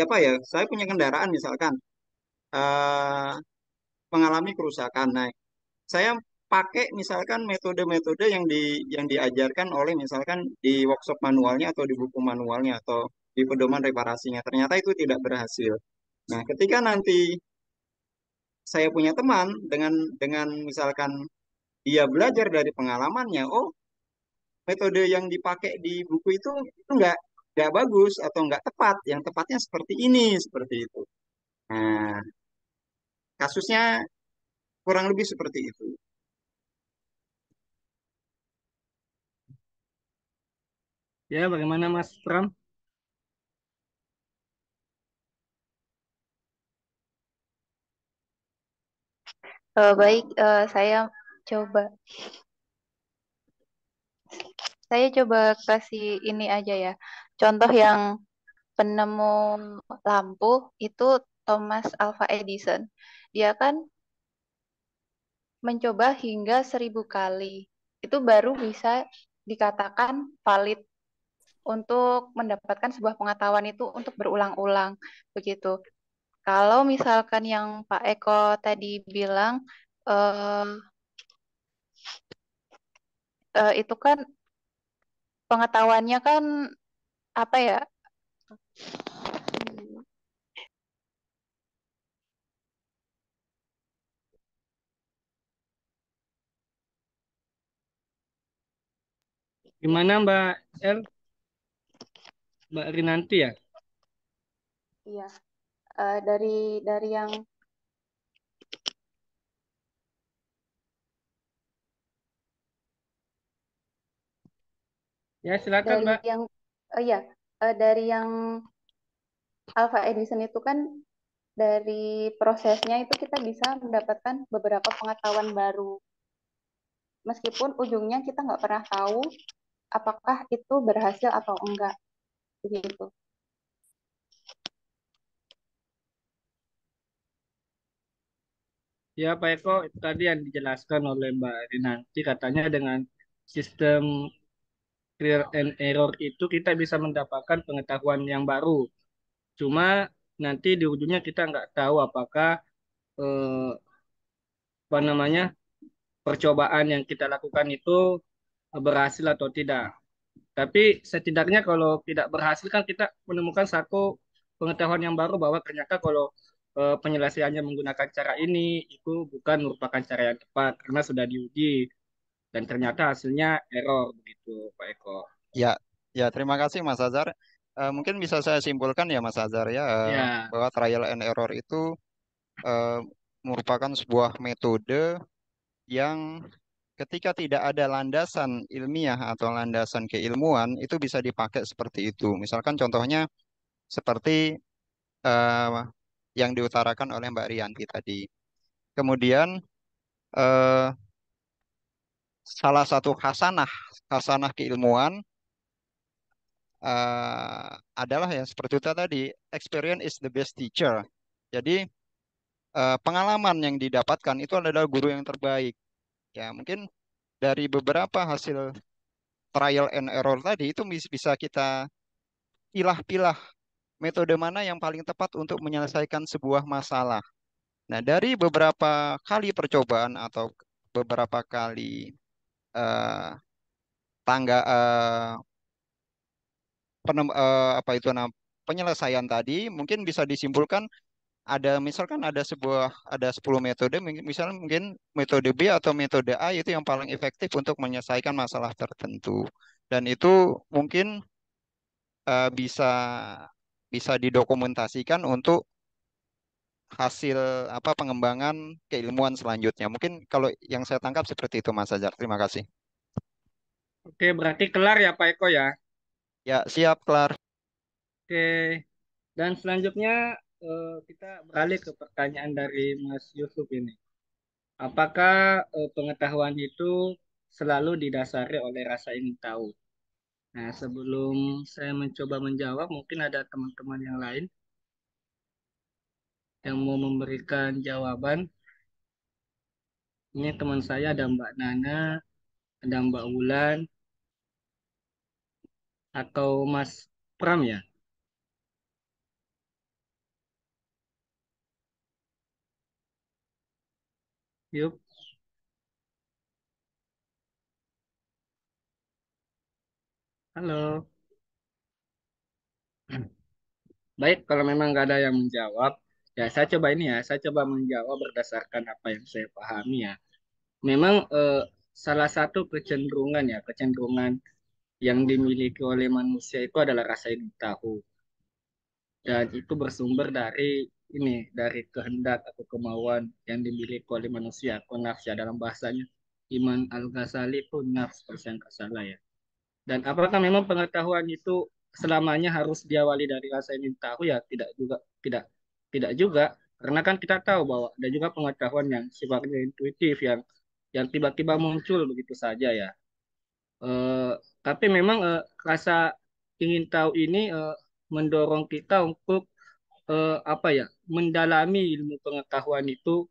apa ya? Saya punya kendaraan misalkan eh mengalami kerusakan. Nah, saya pakai misalkan metode-metode yang diajarkan oleh misalkan di workshop manualnya atau di buku manualnya atau di pedoman reparasinya. Ternyata itu tidak berhasil. Nah, ketika nanti saya punya teman dengan misalkan dia belajar dari pengalamannya, oh metode yang dipakai di buku itu nggak bagus atau nggak tepat. Yang tepatnya seperti ini, seperti itu. Nah, kasusnya kurang lebih seperti itu. Ya, bagaimana Mas Pram? Baik, coba saya coba kasih ini aja ya. Contoh yang penemu lampu itu Thomas Alva Edison. Dia kan mencoba hingga 1.000 kali. Itu baru bisa dikatakan valid untuk mendapatkan sebuah pengetahuan itu untuk berulang-ulang begitu. Kalau misalkan yang Pak Eko tadi bilang eh, itu kan pengetahuannya kan apa ya? Gimana Mbak El? Mbak Rinanti ya? Iya, dari yang Ya silakan dari Mbak. yang iya, dari yang Alpha Edison itu kan dari prosesnya itu kita bisa mendapatkan beberapa pengetahuan baru. Meskipun ujungnya kita nggak pernah tahu apakah itu berhasil atau enggak, begitu. Ya Pak Eko, itu tadi yang dijelaskan oleh Mbak Rinanti, katanya dengan sistem trial and error itu kita bisa mendapatkan pengetahuan yang baru. Cuma nanti di ujungnya kita nggak tahu apakah eh, apa namanya percobaan yang kita lakukan itu berhasil atau tidak. Tapi setidaknya kalau tidak berhasil kan kita menemukan satu pengetahuan yang baru bahwa ternyata kalau penyelesaiannya menggunakan cara ini itu bukan merupakan cara yang tepat karena sudah diuji dan ternyata hasilnya error begitu Pak Eko. Ya, ya terima kasih Mas Azhar. Mungkin bisa saya simpulkan ya Mas Azhar ya Ya, bahwa trial and error itu eh, merupakan sebuah metode yang ketika tidak ada landasan ilmiah atau landasan keilmuan itu bisa dipakai seperti itu. Misalkan contohnya seperti eh, yang diutarakan oleh Mbak Rianti tadi. Kemudian eh, salah satu hasanah keilmuan eh, adalah yang seperti itu tadi, experience is the best teacher. Jadi pengalaman yang didapatkan itu adalah guru yang terbaik. Ya, mungkin dari beberapa hasil trial and error tadi itu bisa kita pilah-pilah metode mana yang paling tepat untuk menyelesaikan sebuah masalah. Nah, dari beberapa kali percobaan atau beberapa kali eh, tangga apa itu penyelesaian tadi mungkin bisa disimpulkan ada misalkan ada 10 metode misalnya mungkin metode B atau metode A itu yang paling efektif untuk menyelesaikan masalah tertentu dan itu mungkin bisa bisa didokumentasikan untuk hasil apa pengembangan keilmuan selanjutnya. Mungkin kalau yang saya tangkap seperti itu Mas Ajar. Terima kasih. oke berarti kelar ya Pak Eko ya. Ya, siap kelar. Oke, dan selanjutnya kita beralih ke pertanyaan dari Mas Yusuf ini. Apakah pengetahuan itu selalu didasari oleh rasa ingin tahu? Nah, sebelum saya mencoba menjawab, mungkin ada teman-teman yang lain yang mau memberikan jawaban. Ini teman saya ada Mbak Nana, ada Mbak Wulan, atau Mas Pram ya. Yuk, halo. Baik, kalau memang nggak ada yang menjawab, ya saya coba ini ya, saya coba menjawab berdasarkan apa yang saya pahami ya. Memang salah satu kecenderungan ya, kecenderungan yang dimiliki oleh manusia itu adalah rasa ingin tahu. Dan itu bersumber dari ini, dari kehendak atau kemauan yang dimiliki oleh manusia, atau nafs ya dalam bahasanya. Iman Al-Ghazali itu nafs kalau saya nggak salah ya. Dan apakah memang pengetahuan itu selamanya harus diawali dari rasa ingin tahu ya? Tidak juga, tidak, tidak juga. Karena kan kita tahu bahwa ada juga pengetahuan yang sifatnya intuitif yang tiba-tiba muncul begitu saja ya. Eh, tapi memang rasa ingin tahu ini mendorong kita untuk apa ya, mendalami ilmu pengetahuan itu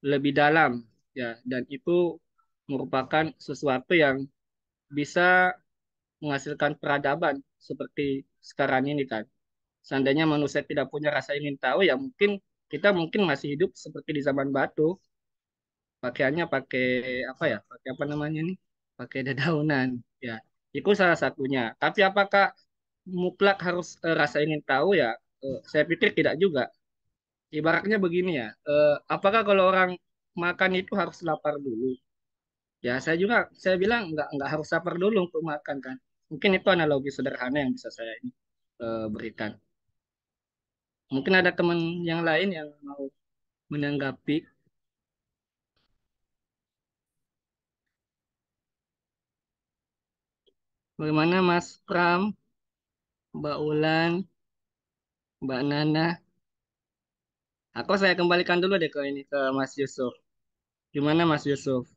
lebih dalam ya, dan itu merupakan sesuatu yang bisa menghasilkan peradaban seperti sekarang ini kan. Seandainya manusia tidak punya rasa ingin tahu ya mungkin masih hidup seperti di zaman batu, pakaiannya pakai apa ya? Pakai apa namanya nih? Pakai dedaunan ya. Itu salah satunya. Tapi apakah mutlak harus rasa ingin tahu ya? Saya pikir tidak juga. Ibaratnya begini ya, apakah kalau orang makan itu harus lapar dulu? Ya saya bilang nggak harus sabar dulu untuk makan kan. Mungkin itu analogi sederhana yang bisa saya ini berikan. Mungkin ada teman yang lain yang mau menanggapi. Bagaimana Mas Pram, Mbak Ulan, Mbak Nana? Saya kembalikan dulu deh ke ini ke Mas Yusuf. Gimana Mas Yusuf?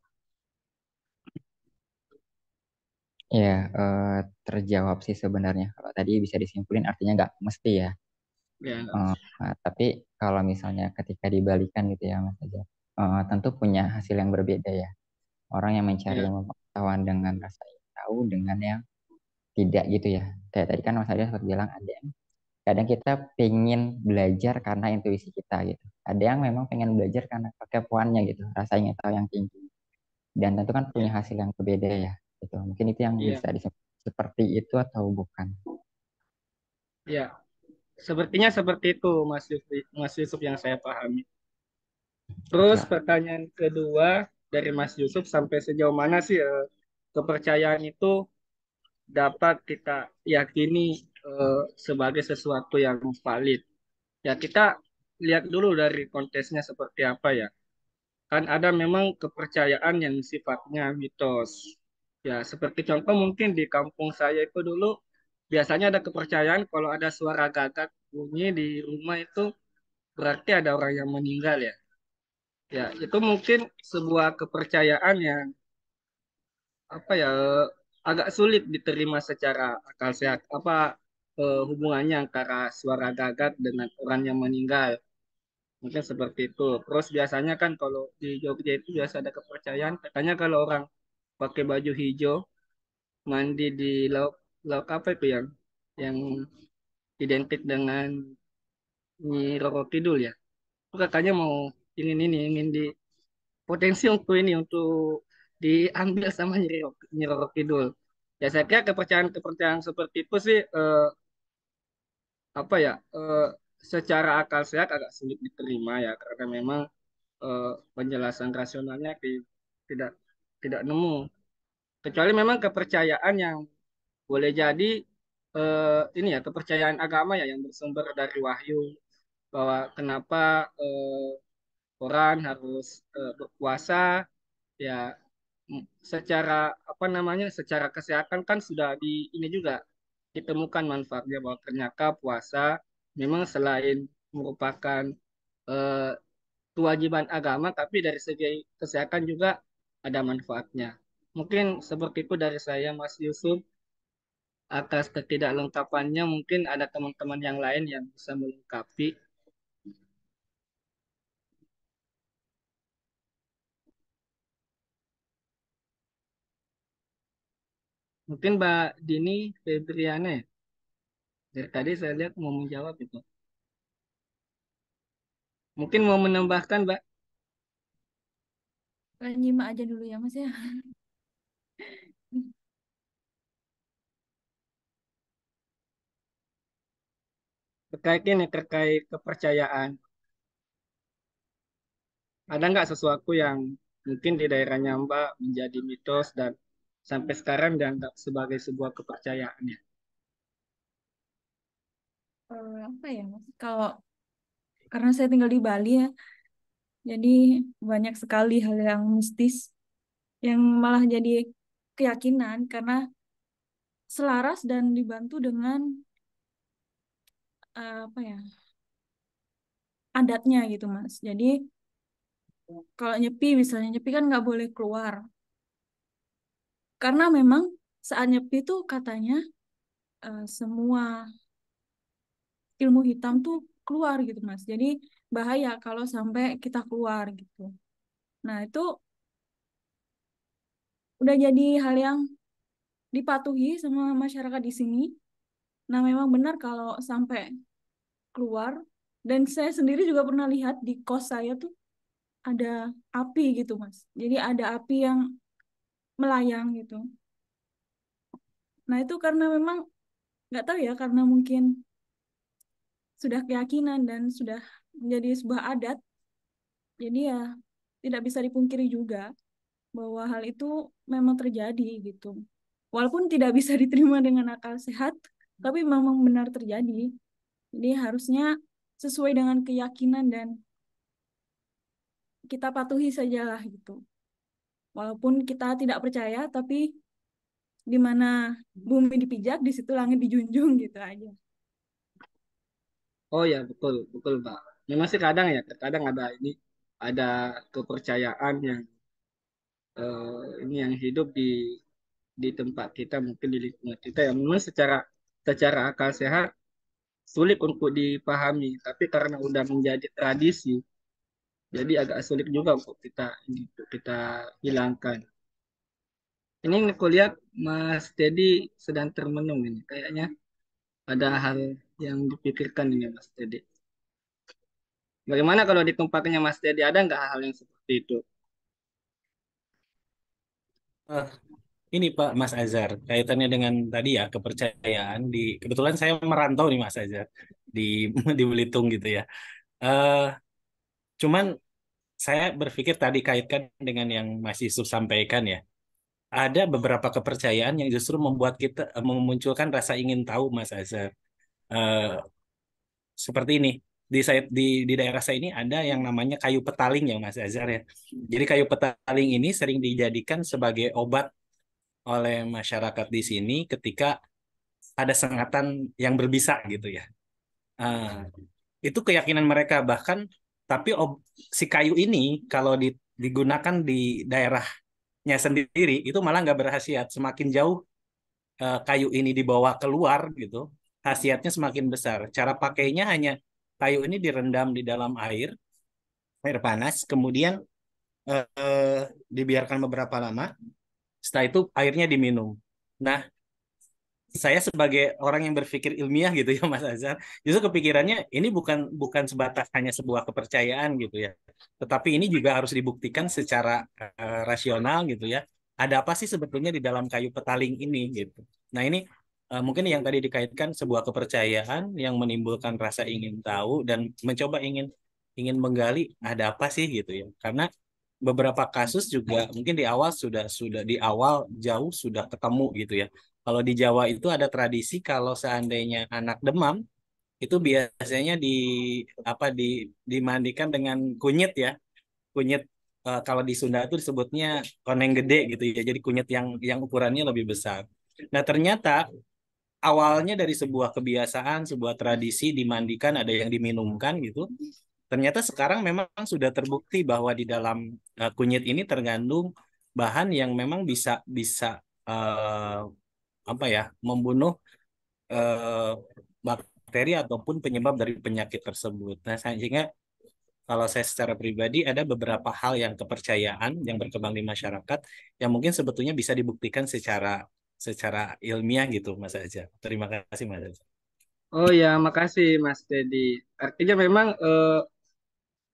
Ya, terjawab sih sebenarnya. Kalau tadi bisa disimpulin artinya nggak mesti ya. Ya, Tapi kalau misalnya ketika dibalikan gitu ya Mas Aja, tentu punya hasil yang berbeda ya. Orang yang mencari ya, ilmu pengetahuan dengan rasa ingin tahu dengan yang tidak gitu ya. Kayak tadi kan Mas Aja sempat bilang ada yang kadang kita pengen belajar karena intuisi kita gitu. Ada yang memang pengen belajar karena kekepuannya gitu, rasa ingin tahu yang tinggi. Dan tentu kan punya ya, hasil yang berbeda ya. Gitu. Mungkin itu yang ya, bisa disebut seperti itu atau bukan. ya. Sepertinya seperti itu Mas Yusuf yang saya pahami. Terus Ya, pertanyaan kedua dari Mas Yusuf, sampai sejauh mana sih kepercayaan itu dapat kita yakini sebagai sesuatu yang valid? Ya kita lihat dulu dari konteksnya seperti apa ya. Kan ada memang kepercayaan yang sifatnya mitos. Ya seperti contoh mungkin di kampung saya itu dulu biasanya ada kepercayaan kalau ada suara gagak bunyi di rumah itu berarti ada orang yang meninggal ya. Ya, itu mungkin sebuah kepercayaan yang agak sulit diterima secara akal sehat. Hubungannya antara suara gagak dengan orang yang meninggal? Mungkin seperti itu. Terus biasanya kan kalau di Jogja itu biasa ada kepercayaan katanya kalau orang pakai baju hijau mandi di laut laut apa itu yang identik dengan Nyi Roro Kidul ya. Itu katanya mau ingin di potensi untuk untuk diambil sama Nyi Roro Kidul. Ya saya kira kepercayaan-kepercayaan seperti itu sih apa ya eh, secara akal sehat agak sulit diterima ya karena memang eh, penjelasan rasionalnya tidak tidak nemu. Kecuali memang kepercayaan yang boleh jadi ini ya kepercayaan agama ya yang bersumber dari wahyu bahwa kenapa orang harus berpuasa ya secara secara kesehatan kan sudah ini juga ditemukan manfaatnya bahwa ternyata puasa memang selain merupakan eh, kewajiban agama tapi dari segi kesehatan juga ada manfaatnya. Mungkin seperti itu dari saya Mas Yusuf. Atas ketidaklengkapannya mungkin ada teman-teman yang lain yang bisa melengkapi. Mungkin Mbak Dini Febriana ya? Dari tadi saya lihat mau menjawab itu. Mungkin mau menambahkan Mbak Nyimak aja dulu ya Mas ya. terkait kepercayaan. Ada nggak sesuatu yang mungkin di daerahnya Mbak menjadi mitos dan sampai sekarang dianggap sebagai sebuah kepercayaan ya? Apa ya Mas? Kalau karena saya tinggal di Bali ya, jadi banyak sekali hal yang mistis yang malah jadi keyakinan karena selaras dan dibantu dengan apa ya adatnya gitu Mas. Jadi kalau nyepi misalnya nyepi kan nggak boleh keluar karena memang saat nyepi tuh katanya semua ilmu hitam tuh keluar gitu Mas. Jadi bahaya kalau sampai kita keluar gitu. Nah itu udah jadi hal yang dipatuhi sama masyarakat di sini. Nah memang benar kalau sampai keluar dan saya sendiri juga pernah lihat di kos saya tuh ada api gitu Mas. Jadi ada api yang melayang gitu. Nah itu karena memang nggak tahu ya karena mungkin sudah keyakinan dan sudah menjadi sebuah adat. Jadi ya tidak bisa dipungkiri juga. bahwa hal itu memang terjadi gitu. Walaupun tidak bisa diterima dengan akal sehat, tapi memang benar terjadi. Jadi harusnya sesuai dengan keyakinan dan kita patuhi sajalah gitu. Walaupun kita tidak percaya, tapi di mana bumi dipijak, di situ langit dijunjung gitu aja. Oh ya, betul, betul, Pak. Memang sih kadang ya, terkadang ada kepercayaan yang ini yang hidup di tempat kita, mungkin di lingkungan kita yang memang secara akal sehat sulit untuk dipahami, tapi karena udah menjadi tradisi, jadi agak sulit juga untuk kita hilangkan. Ini aku lihat Mas Teddy sedang termenung ini, kayaknya ada hal yang dipikirkan ini Mas Teddy. Bagaimana kalau di tempatnya Mas Teddy ada nggak hal yang seperti itu? Eh, ini Pak Mas Azhar, kaitannya dengan tadi ya kepercayaan kebetulan saya merantau nih Mas Azhar di di Belitung gitu ya. Eh cuman saya berpikir tadi kaitkan dengan yang Mas Yusuf sampaikan ya. Ada beberapa kepercayaan yang justru membuat kita memunculkan rasa ingin tahu Mas Azhar. Eh seperti ini. Di daerah saya ini ada yang namanya kayu petaling ya Mas Azhar ya. Jadi kayu petaling ini sering dijadikan sebagai obat oleh masyarakat di sini ketika ada sengatan yang berbisa gitu ya. Ah, itu keyakinan mereka bahkan tapi si kayu ini kalau digunakan di daerahnya sendiri itu malah nggak berkhasiat. Semakin jauh kayu ini dibawa keluar gitu, khasiatnya semakin besar. Cara pakainya hanya kayu ini direndam di dalam air panas, kemudian dibiarkan beberapa lama. Setelah itu airnya diminum. Nah, saya sebagai orang yang berpikir ilmiah gitu ya Mas Azhar, justru kepikirannya ini bukan bukan sebatas hanya sebuah kepercayaan gitu ya, tetapi ini juga harus dibuktikan secara rasional gitu ya. Ada apa sih sebetulnya di dalam kayu petaling ini gitu. Nah ini mungkin yang tadi dikaitkan sebuah kepercayaan yang menimbulkan rasa ingin tahu dan mencoba ingin ingin menggali ada apa sih gitu ya. Karena beberapa kasus juga mungkin di awal sudah di awal jauh sudah ketemu gitu ya. Kalau di Jawa itu ada tradisi kalau seandainya anak demam itu biasanya dimandikan dengan kunyit ya. Kunyit kalau di Sunda itu disebutnya koneng gede gitu ya. Jadi kunyit yang ukurannya lebih besar. Nah, ternyata awalnya dari sebuah kebiasaan, sebuah tradisi dimandikan, ada yang diminumkan gitu. Ternyata sekarang memang sudah terbukti bahwa di dalam kunyit ini terkandung bahan yang memang bisa bisa eh, apa ya membunuh eh, bakteri ataupun penyebab dari penyakit tersebut. Nah, sehingga kalau saya secara pribadi ada beberapa hal yang kepercayaan yang berkembang di masyarakat yang mungkin sebetulnya bisa dibuktikan secara secara ilmiah gitu, Mas Aja. Terima kasih, Mas Aja. Oh ya, makasih Mas Teddy. Artinya memang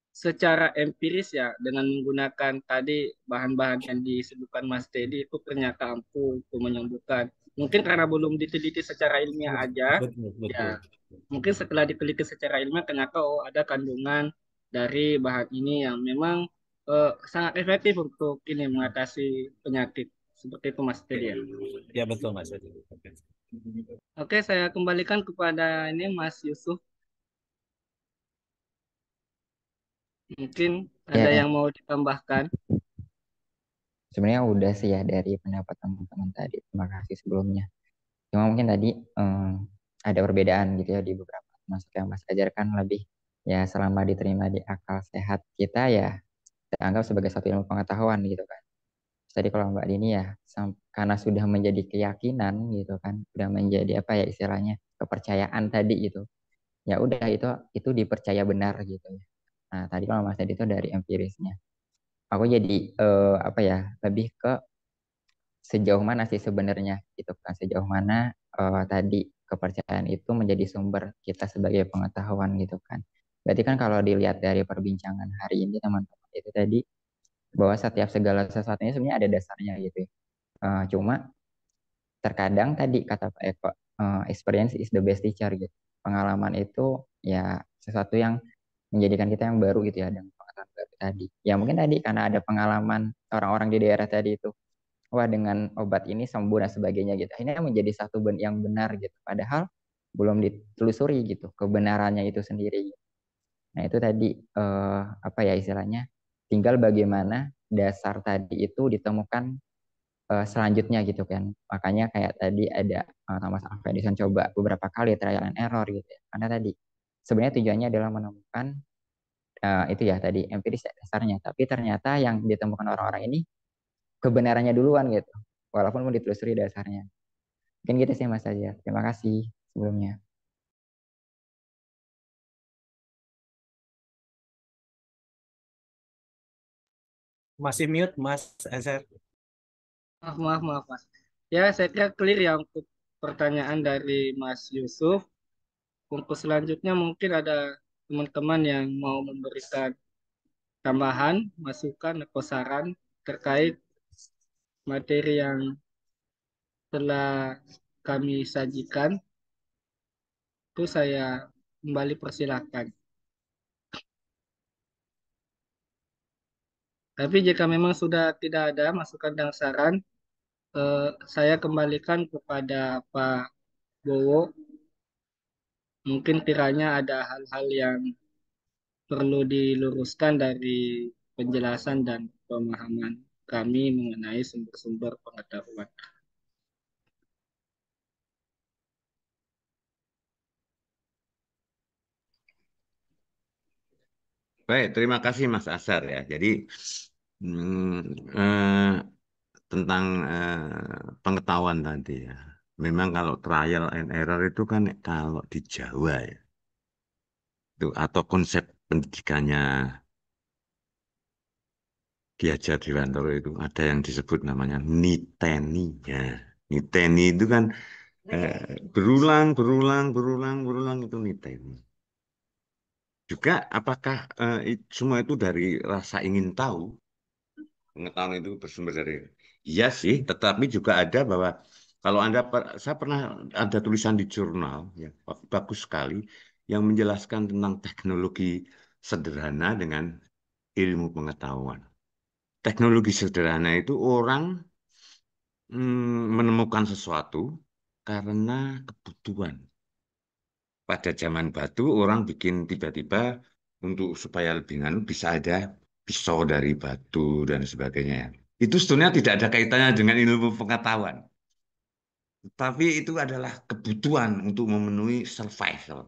secara empiris ya dengan menggunakan tadi bahan-bahan yang disebutkan Mas Teddy itu ternyata ampuh untuk menyembuhkan. Mungkin karena belum diteliti secara ilmiah aja, Betul, ya betul. mungkin setelah diteliti secara ilmiah ternyata oh ada kandungan dari bahan ini yang memang sangat efektif untuk ini mengatasi penyakit seperti itu Mas Teddy ya. Ya, betul, Mas Aja. Oke, saya kembalikan kepada ini Mas Yusuf. Mungkin Ya, ada yang mau ditambahkan. sebenarnya udah sih ya dari pendapat teman-teman tadi. Terima kasih sebelumnya. Cuma mungkin tadi ada perbedaan gitu ya di beberapa masuk yang Mas ajarkan lebih ya selama diterima di akal sehat kita ya saya anggap sebagai satu ilmu pengetahuan gitu kan. Tadi kalau Mbak Dini ya karena sudah menjadi keyakinan gitu kan, sudah menjadi apa ya istilahnya kepercayaan tadi gitu. Ya udah itu dipercaya benar gitu ya. Nah, tadi kalau Mas tadi itu dari empirisnya. Aku jadi apa ya lebih ke sejauh mana sih sebenarnya gitu kan sejauh mana tadi kepercayaan itu menjadi sumber kita sebagai pengetahuan gitu kan. Berarti kan kalau dilihat dari perbincangan hari ini teman-teman itu tadi bahwa setiap segala sesuatunya sebenarnya ada dasarnya gitu ya. Cuma terkadang tadi kata Pak Eko experience is the best teacher gitu. Pengalaman itu ya sesuatu yang menjadikan kita yang baru gitu ya dengan pengetahuan baru tadi. Ya mungkin tadi karena ada pengalaman orang-orang di daerah tadi itu, wah dengan obat ini sembuh dan sebagainya gitu. Ini menjadi satu yang benar gitu. Padahal belum ditelusuri gitu kebenarannya itu sendiri. Nah itu tadi apa ya istilahnya? Tinggal bagaimana dasar tadi itu ditemukan selanjutnya gitu kan. Makanya kayak tadi ada Thomas Alva Edison coba beberapa kali trial and error gitu ya. Karena tadi sebenarnya tujuannya adalah menemukan itu ya tadi empiris dasarnya. Tapi ternyata yang ditemukan orang-orang ini kebenarannya duluan gitu. Walaupun mau ditelusuri dasarnya. Mungkin gitu sih Mas aja. Terima kasih sebelumnya. Masih mute, Mas Azhar. Maaf, Mas. Ya, saya kira clear ya untuk pertanyaan dari Mas Yusuf. Untuk selanjutnya mungkin ada teman-teman yang mau memberikan tambahan, masukan, atau saran terkait materi yang telah kami sajikan. Itu saya kembali persilahkan. Tapi jika memang sudah tidak ada masukan dan saran, saya kembalikan kepada Pak Bowo. Mungkin kiranya ada hal-hal yang perlu diluruskan dari penjelasan dan pemahaman kami mengenai sumber-sumber pengetahuan. Baik, terima kasih Mas Asar ya. Jadi eh, tentang pengetahuan tadi ya. Memang kalau trial and error itu kan kalau di Jawa ya, itu atau konsep pendidikannya Ki Hajar Dewantara itu ada yang disebut namanya niteni ya. Niteni itu kan berulang, berulang, berulang, berulang itu niteni. Juga apakah semua itu dari rasa ingin tahu? Pengetahuan itu bersumber dari iya sih, tetapi juga ada bahwa kalau Anda saya pernah ada tulisan di jurnal ya bagus sekali yang menjelaskan tentang teknologi sederhana dengan ilmu pengetahuan. Teknologi sederhana itu orang menemukan sesuatu karena kebutuhan. Pada zaman batu orang bikin tiba-tiba untuk supaya lebih nganu bisa ada pisau dari batu dan sebagainya. Itu sebenarnya tidak ada kaitannya dengan ilmu pengetahuan. Tapi itu adalah kebutuhan untuk memenuhi survival,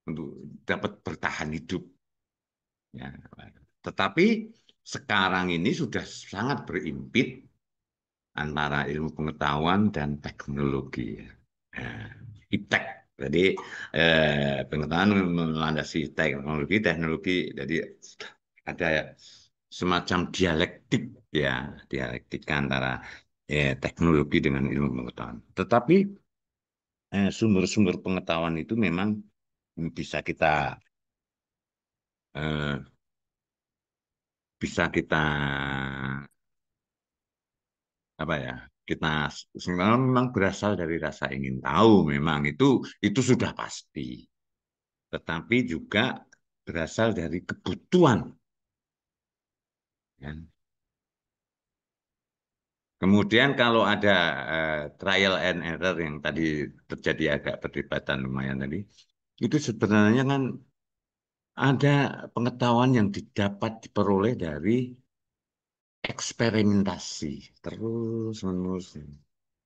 untuk dapat bertahan hidup. Ya. Tetapi sekarang ini sudah sangat berimpit antara ilmu pengetahuan dan teknologi. Nah, iptek. Jadi pengetahuan melandasi teknologi, teknologi. Jadi ada semacam dialektik ya, dialektik antara teknologi dengan ilmu pengetahuan. Tetapi sumber-sumber pengetahuan itu memang bisa kita eh, bisa kita apa ya kita sebenarnya memang berasal dari rasa ingin tahu memang itu sudah pasti tetapi juga berasal dari kebutuhan ya. Kemudian kalau ada trial and error yang tadi terjadi agak perdebatan lumayan tadi itu sebenarnya kan ada pengetahuan yang didapat diperoleh dari eksperimentasi terus menerus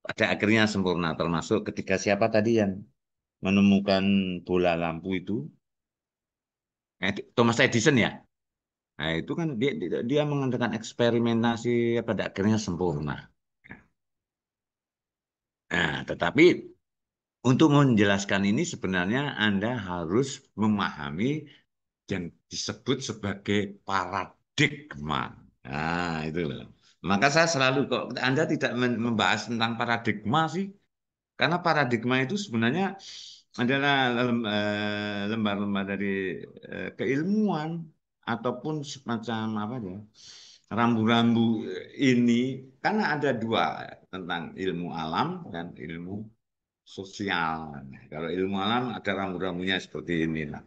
pada akhirnya sempurna termasuk ketika siapa tadi yang menemukan bola lampu itu Thomas Edison ya. Nah, itu kan dia mengadakan eksperimentasi pada akhirnya sempurna. Nah, tetapi untuk menjelaskan ini sebenarnya Anda harus memahami yang disebut sebagai paradigma. Nah, itu loh. Maka saya selalu kok Anda tidak membahas tentang paradigma sih, karena paradigma itu sebenarnya adalah lembar-lembar dari keilmuan ataupun semacam apa ya rambu-rambu ini karena ada dua tentang ilmu alam dan ilmu sosial. Kalau ilmu alam ada rambu-rambunya seperti ini lah.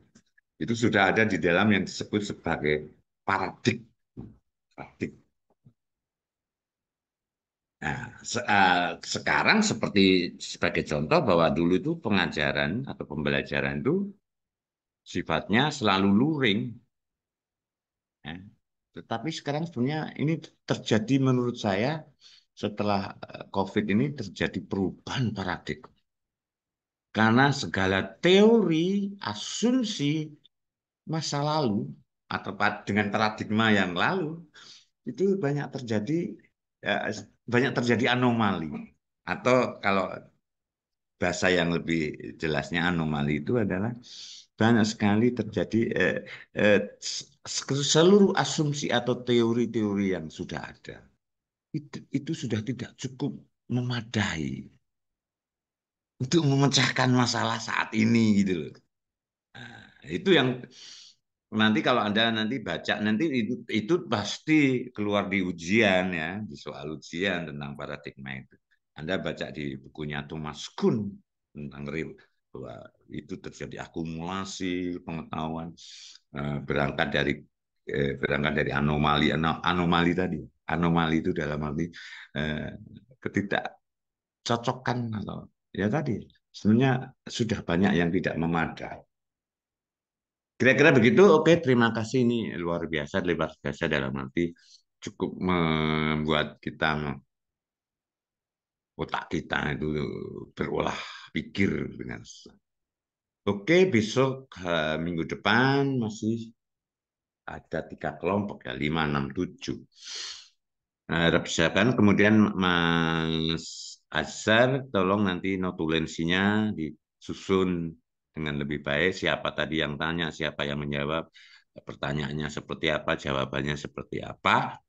Itu sudah ada di dalam yang disebut sebagai paradigma. Nah, sekarang seperti sebagai contoh bahwa dulu itu pengajaran atau pembelajaran itu sifatnya selalu luring. Ya. Tetapi sekarang sebenarnya ini terjadi menurut saya setelah COVID ini terjadi perubahan paradigma. Karena segala teori, asumsi masa lalu atau dengan paradigma yang lalu itu banyak terjadi anomali. Atau kalau bahasa yang lebih jelasnya anomali itu adalah banyak sekali terjadi seluruh asumsi atau teori-teori yang sudah ada itu sudah tidak cukup memadai untuk memecahkan masalah saat ini gitu loh. Nah, itu yang nanti kalau Anda nanti baca nanti itu pasti keluar di ujian ya, di soal ujian tentang paradigma itu. Anda baca di bukunya Thomas Kuhn tentang real bahwa itu terjadi akumulasi pengetahuan berangkat dari anomali tadi. Anomali itu dalam arti ketidakcocokan atau ya tadi sebenarnya sudah banyak yang tidak memadai. Kira-kira begitu, oke, terima kasih. Ini luar biasa dalam arti cukup membuat otak kita itu berolah pikir dengan. Oke, besok minggu depan masih ada 3 kelompok ya, 5, 6, 7. Silakan kemudian Mas Azhar, tolong nanti notulensinya disusun dengan lebih baik. Siapa tadi yang tanya, siapa yang menjawab, pertanyaannya seperti apa, jawabannya seperti apa.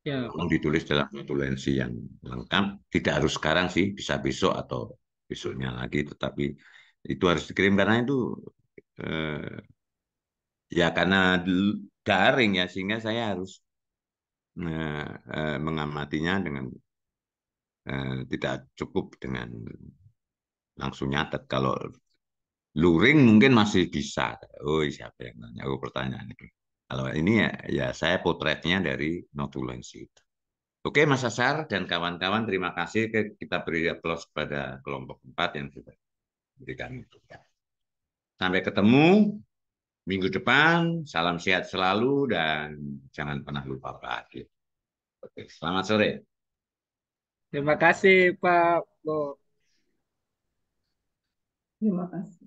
Ya, Tolong ditulis dalam notulensi yang lengkap. Tidak harus sekarang sih, bisa besok atau besoknya lagi. Tetapi itu harus dikirim karena itu eh, ya karena daring ya, sehingga saya harus mengamatinya dengan tidak cukup dengan langsung nyatet. Kalau luring mungkin masih bisa. Oh, siapa yang nanya? Oh, pertanyaan itu. Kalau ini ya saya potretnya dari notulensi itu. Oke, Mas Asar dan kawan-kawan, terima kasih. Kita beri aplaus kepada kelompok 4 yang sudah memberikan itu. Sampai ketemu minggu depan. Salam sehat selalu dan jangan pernah lupa bahagia. Oke, selamat sore. terima kasih Pak Bo. Terima kasih.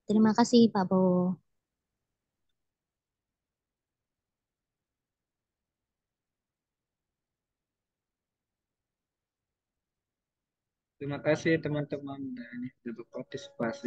Terima kasih Pak Bo. Terima kasih teman-teman dan berpartisipasi.